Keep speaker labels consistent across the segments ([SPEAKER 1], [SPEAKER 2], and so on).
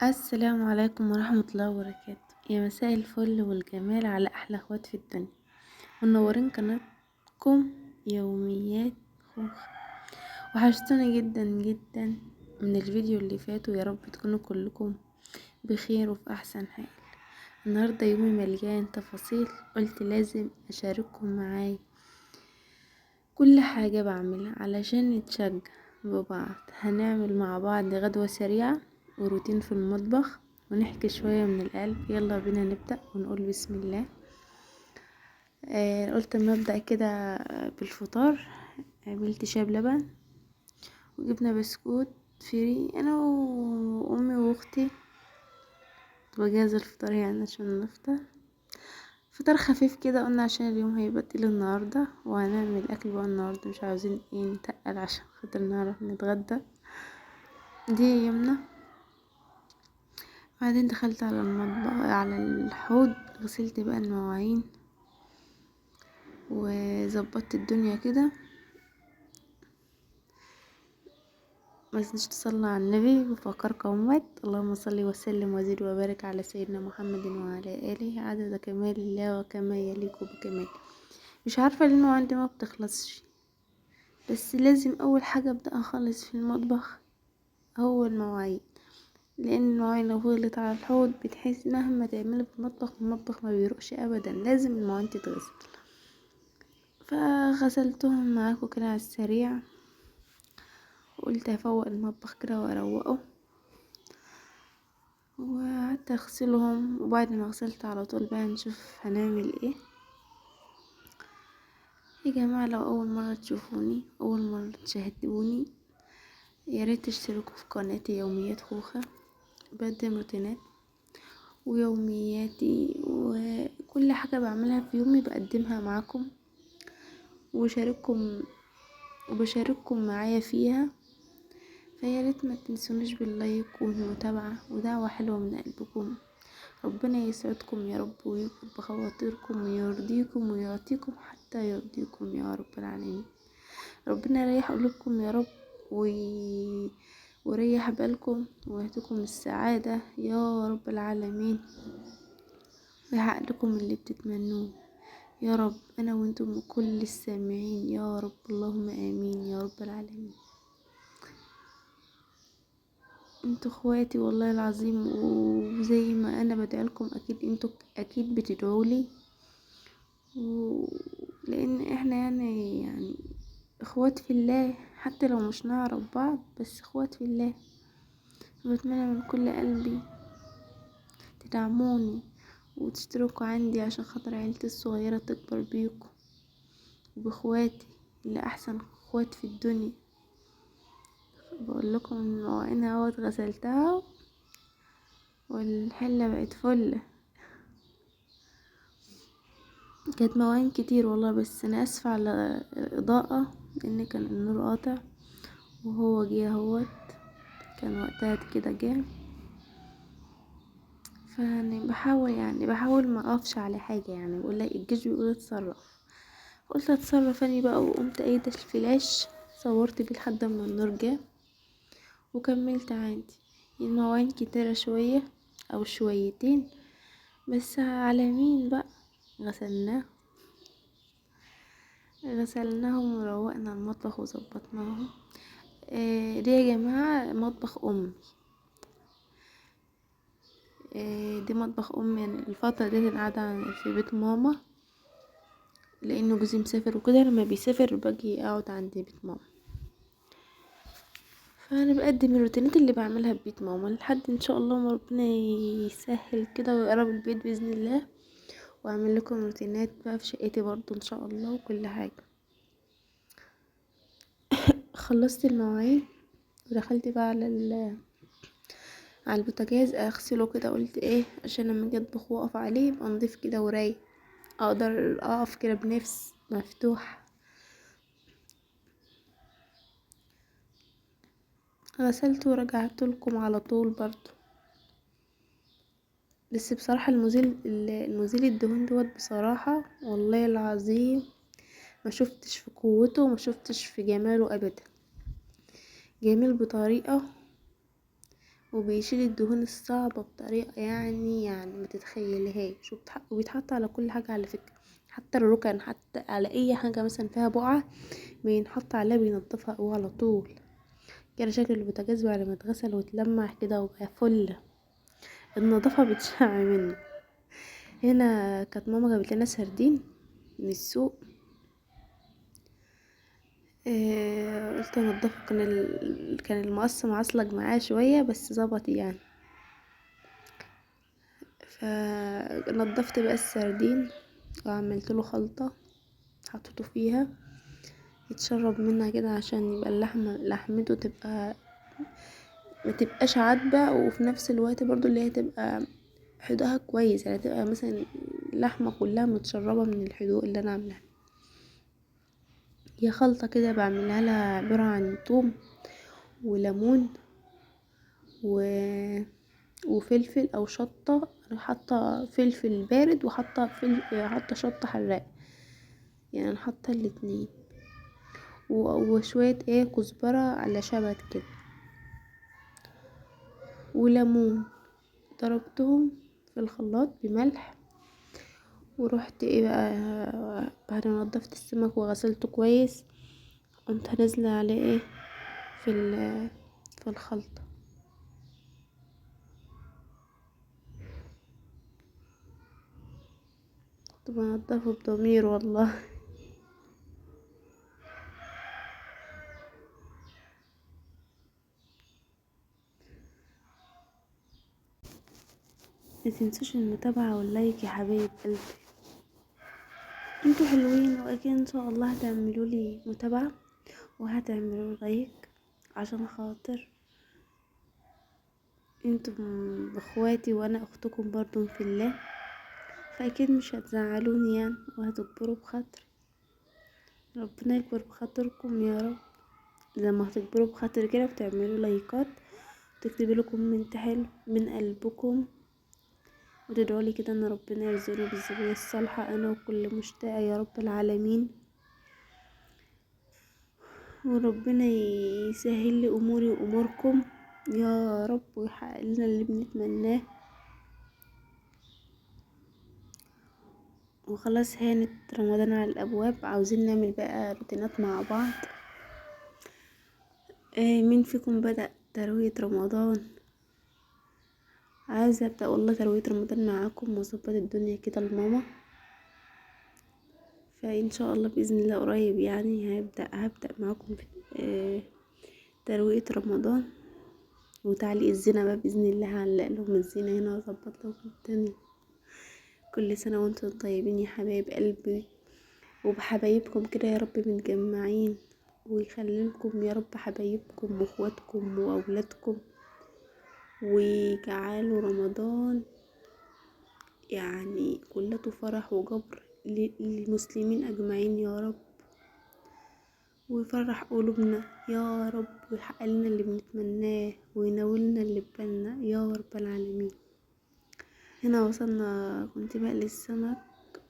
[SPEAKER 1] السلام عليكم ورحمة الله وبركاته. يا مساء الفل والجمال على أحلى أخوات في الدنيا، منورين قناتكم يوميات خوخ. وحشتوني جدا جدا من الفيديو اللي فات، ويا رب تكونوا كلكم بخير وفي أحسن حال. النهاردة يومي مليان تفاصيل، قلت لازم أشارككم معاي كل حاجة بعملها علشان نتشجع ببعض. هنعمل مع بعض غدوة سريعة وروتين في المطبخ، ونحكي شوية من القلب. يلا بينا نبدأ ونقول بسم الله. قلت اما ابدأ كده بالفطار. عملت شاي بلبن وجبنا بسكوت فري انا وامي واختي، بجهز الفطار يعني عشان نفطر فطار خفيف كده. قلنا عشان اليوم هيبقى تقيل النهارده، وهنعمل اكل بقى النهارده، مش عاوزين نتقل عشان خاطر نعرف نتغدى. دي يومنا. بعدين دخلت على المطبخ على الحوض، غسلت بقى المواعين وظبطت الدنيا كده. ما تنسوش تصلوا على النبي وفكركم اموات. اللهم صل وسلم وزد وبارك على سيدنا محمد وعلى اله عدد كمال الله وكما يليق بكماله. مش عارفه ليه عندي ما بتخلصش، بس لازم اول حاجه ابدا اخلص في المطبخ هو المواعين، لان المواعين لو فضلت على الحوض بتحس مهما تعملي في المطبخ ما بيروقش ابدا، لازم المواعين تتغسل. فغسلتهم معاكم كده على السريع، وقلت افوق المطبخ كده واروقه، وقعدت اغسلهم. وبعد ما غسلت على طول بقى نشوف هنعمل ايه. يا جماعه، لو اول مره تشوفوني، اول مره تشاهدوني، يا ريت تشتركوا في قناتي يوميات خوخه. بقدم روتينات ويومياتي وكل حاجه بعملها في يومي بقدمها معاكم، وبشارككم معايا فيها. فيا ريت ما تنسونيش باللايك والمتابعه ودعوه حلوه من قلبكم. ربنا يسعدكم يا رب، ويكبر بخواطركم ويرضيكم ويعطيكم حتى يرضيكم يا رب العالمين. ربنا يريح قلوبكم يا رب، وريح بالكم ويعطيكم السعادة يا رب العالمين، ويحقق لكم اللي بتتمنوه يا رب، انا وانتم وكل السامعين يا رب. اللهم امين يا رب العالمين. انتوا اخواتي والله العظيم، وزي ما انا بدعيلكم اكيد انتوا اكيد بتدعولي، لان احنا يعني اخوات في الله، حتى لو مش نعرف بعض بس اخوات في الله. بتمنى من كل قلبي تدعموني وتشتركوا عندي عشان خاطر عيلتي الصغيرة تكبر بيكم وباخواتي اللي احسن اخوات في الدنيا. بقول لكم المواعين اهوت غسلتها والحلة بقت فل. كانت مواعين كتير والله، بس انا اسفة على الاضاءة لان كان النور قاطع وهو جه اهوت، كان وقتها كده جه. فاني بحاول ما اقفش على حاجه، يعني بقول لك الجيش بيقول اتصرف، قلت اتصرف اني بقى، وقمت قايده الفلاش صورت بيه لحد ما النور جه وكملت عادي. المواعين كتيره شويه او شويتين، بس على مين بقى. غسلناه غسلناهم وروقنا المطبخ وظبطناهم. دي يا جماعه مطبخ امي. دي مطبخ امي، يعني الفتره دي انا قاعده في بيت ماما لانه جوزي مسافر وكده، لما بيسافر باجي اقعد عند بيت ماما. فانا بقدم الروتينات اللي بعملها في بيت ماما لحد ان شاء الله ما ربنا يسهل كده ويقرب البيت باذن الله، واعمل لكم روتينات بقى في شقتي برضو ان شاء الله وكل حاجه. خلصت المواعين ودخلت بقى على البوتاجاز اغسله كده. قلت ايه عشان لما اجي اطبخ واقف عليه يبقى نضيف كده ورايق، اقدر اقف كده بنفس مفتوح. غسلت ورجعت لكم على طول برضو. بس بصراحة المزيل الدهون دوت بصراحة والله العظيم ما شفتش في قوته وما شفتش في جماله ابدا. جميل بطريقة وبيشيل الدهون الصعبة بطريقة يعني ما تتخيلهاش، وبيتحط على كل حاجة على فكرة، حتى الركن، حتى على اي حاجة مثلا فيها بقعة بينحط عليها بينضفها هو على طول. كده شكل البوتاجاز بعد ما اتغسل واتلمع كده وبقى فل، النظافة بتشع منه. هنا كانت ماما جابت لنا سردين من السوق، قلت انضفه، كان المقص معصلج معاه شوية بس ظبط يعني. فنضفت بقى السردين وعملت له خلطة، حطيته فيها يتشرب منها كده عشان يبقى لحمته تبقى ما تبقاش عدبة، وفي نفس الوقت برضو اللي هي تبقى حدوقها كويس، يعني تبقى مثلا اللحمة كلها متشربة من الحدوق اللي انا عاملاها. هي خلطة كده بعملها لها عبارة عن توم وليمون و... وفلفل او شطة، انا حاطة فلفل بارد وحاطة حاطة شطة حراق، يعني انا حاطة الاتنين، وشوية كزبرة على شبت كده وليمون، ضربتهم في الخلاط بملح. ورحت بقى بعد ما نضفت السمك وغسلته كويس، قمت نازلة عليه في في الخلطة. كنت بنضفه بضمير والله. متنسوش المتابعة واللايك يا حبايب قلبي، انتوا حلوين، واكيد ان شاء الله هتعملولي متابعة وهتعملوا لايك عشان خاطر انتم اخواتي وانا اختكم برضو في الله، فاكيد مش هتزعلوني يعني، وهتكبروا بخاطري. ربنا يكبر بخاطركم يا رب، لما هتكبروا بخاطر كده وتعملوا لايكات وتكتبوا لكم كومنت حلو من قلبكم، وتدعولي كده ان ربنا يرزقنا بالذرية الصالحة انا وكل مشتاقة يا رب العالمين، وربنا يسهل لي اموري واموركم يا رب، ويحقق لنا اللي بنتمناه. وخلاص هانت رمضان على الابواب، عاوزين نعمل بقى روتينات مع بعض. مين فيكم بدأ تروية رمضان؟ عايزة ابدأ والله تروية رمضان معاكم واظبط الدنيا كده لماما، فان شاء الله باذن الله قريب يعني هبدأ معاكم في تروية رمضان وتعليق الزينة بقى باذن الله، هعلق لهم الزينة هنا واظبط لهم الدنيا. كل سنة وانتم طيبين يا حبايب قلبي، وبحبايبكم كده يا رب متجمعين، ويخليلكم يا رب حبايبكم واخواتكم واولادكم، ويجعلوا رمضان يعني كلته فرح وجبر للمسلمين اجمعين يا رب، ويفرح قلوبنا يا رب، ويحقق لنا اللي بنتمناه ويناولنا اللي ببالنا يا رب العالمين. هنا وصلنا، كنت بقلي السمك،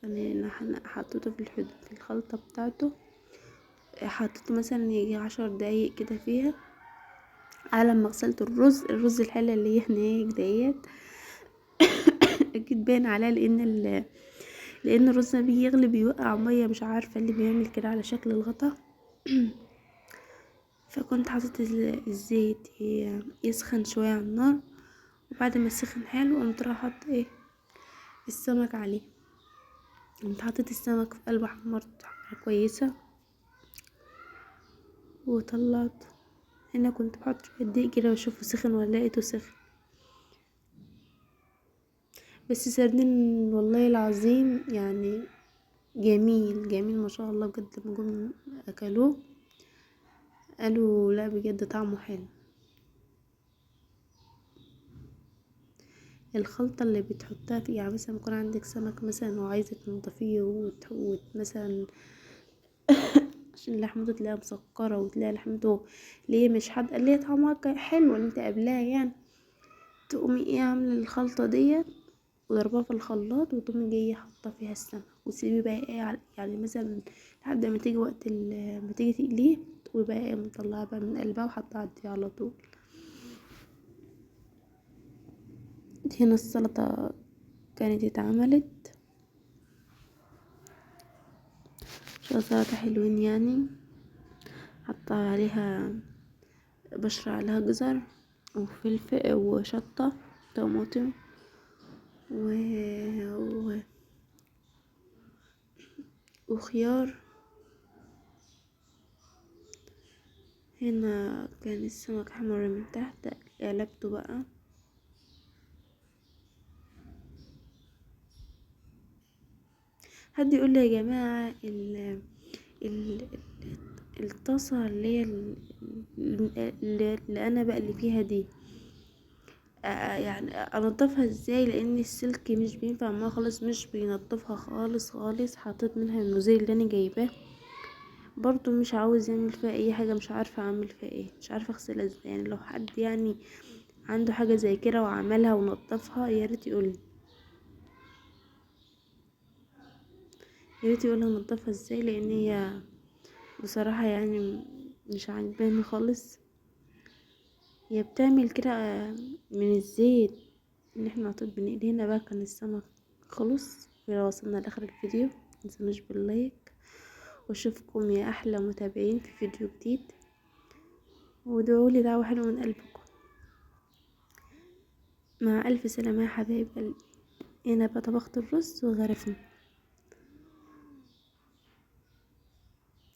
[SPEAKER 1] انا حطيته في الخلطة بتاعته، حطيته مثلا يجي 10 دقايق كده فيها، على ما غسلت الرز الحلة اللي هي هناك ديت اكيد باين عليها، لان الرز لما بيجي يغلي بيوقع ميه، مش عارفه اللي بيعمل كده على شكل الغطا. فكنت حطيت الزيت يسخن شويه على النار، وبعد ما سخن حلو قمت رايحه احط السمك عليه، قمت حطيت السمك في قلبه، حمرت حمرة كويسه وطلعت. هنا كنت بحط شويه دقيق كده واشوفه سخن ولا لقيته سخن، بس سردين والله العظيم يعني جميل جميل ما شاء الله بجد، لما جم اكلوه قالوا لا بجد طعمه حلو. الخلطة اللي بتحطها فيه، يعني مثلا يكون عندك سمك مثلا وعايزة تنضفيه مثلا عشان لحمته تلاقيها مسكرة، وتلاقي لحمته اللي هي مش حادقة اللي هي طعمها حلو اللي انت قبلها يعني، تقومي عاملة الخلطة ديت وضربها في الخلاط، وتقومي جاية حاطة فيها السمك، وتسيبيه بقى يعني مثلا لحد ما تيجي وقت ما تيجي تقليه، وبقى مطلعها بقى من قلبها وحطها على على طول. هنا السلطة كانت اتعملت، شوية سلطة حلوين يعني، حطها عليها بشر عليها جزر وفلفل وشطة طماطم و... و... وخيار. هنا كان السمك احمر من تحت، قلبته بقى. حد يقول لي يا جماعة ال... الطاسة اللي هي اللي انا بقلي فيها دي، يعني انضفها ازاي؟ لان السلك مش بينفع معاها خالص، مش بينضفها خالص خالص. حطيت منها المزيل اللي انا جايباه، برضو مش عاوز يعمل فيها اي حاجه، مش عارفه اعمل فيها ايه، مش عارفه اغسلها ازاي. يعني لو حد يعني عنده حاجه زي كده وعملها ونضفها، يا ريت يقولي، يا ريت يقولها نضفها ازاي، لان هي بصراحه يعني مش عاجباني خالص. هي بتعمل كده من الزيت اللي احنا عطيت بنقليه. هنا بقى كان السمك خلص. ولو وصلنا لاخر الفيديو متنسونوش باللايك، واشوفكم يا احلى متابعين في فيديو جديد، وادعولي دعوة حلوة من قلبكم. مع الف سلامة يا حبايب قلبي. هنا بقى طبخت الرز وغرفنا.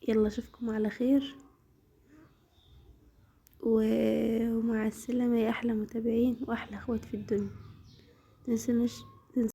[SPEAKER 1] يلا اشوفكم على خير، ومع السلامة يا احلى متابعين واحلى اخوات في الدنيا. متنسونوش